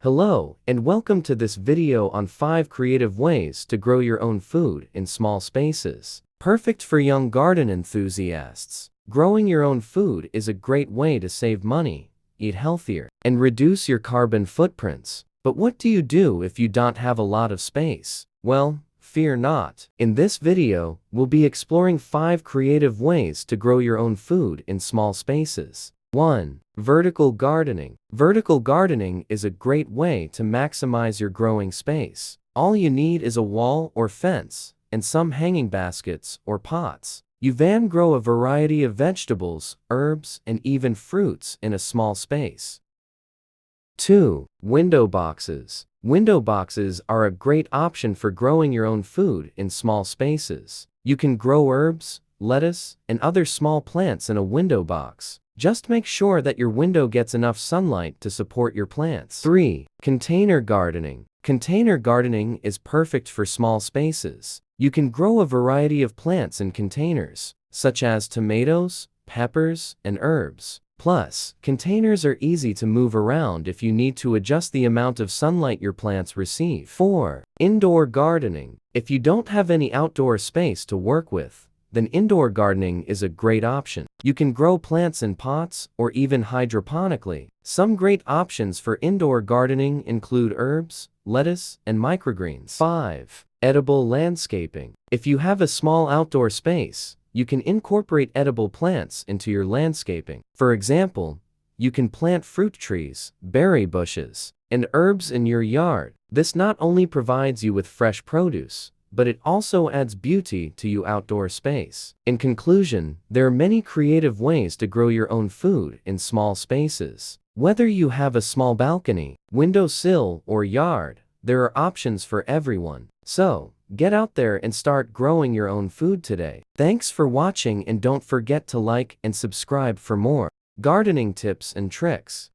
Hello, and welcome to this video on 5 creative ways to grow your own food in small spaces. Perfect for young garden enthusiasts. Growing your own food is a great way to save money, eat healthier, and reduce your carbon footprints. But what do you do if you don't have a lot of space? Well, fear not. In this video, we'll be exploring 5 creative ways to grow your own food in small spaces. 1. Vertical gardening. Vertical gardening is a great way to maximize your growing space. All you need is a wall or fence, and some hanging baskets or pots. You can grow a variety of vegetables, herbs, and even fruits in a small space. 2. Window boxes. Window boxes are a great option for growing your own food in small spaces. You can grow herbs, lettuce, and other small plants in a window box. Just make sure that your window gets enough sunlight to support your plants. 3. Container gardening. Container gardening is perfect for small spaces. You can grow a variety of plants in containers, such as tomatoes, peppers, and herbs. Plus, containers are easy to move around if you need to adjust the amount of sunlight your plants receive. 4. Indoor gardening. If you don't have any outdoor space to work with, then indoor gardening is a great option. You can grow plants in pots or even hydroponically. Some great options for indoor gardening include herbs, lettuce, and microgreens. 5. Edible landscaping. If you have a small outdoor space, you can incorporate edible plants into your landscaping. For example, you can plant fruit trees, berry bushes, and herbs in your yard. This not only provides you with fresh produce, but it also adds beauty to your outdoor space. In conclusion, there are many creative ways to grow your own food in small spaces. Whether you have a small balcony, windowsill, or yard, there are options for everyone. So, get out there and start growing your own food today. Thanks for watching, and don't forget to like and subscribe for more gardening tips and tricks.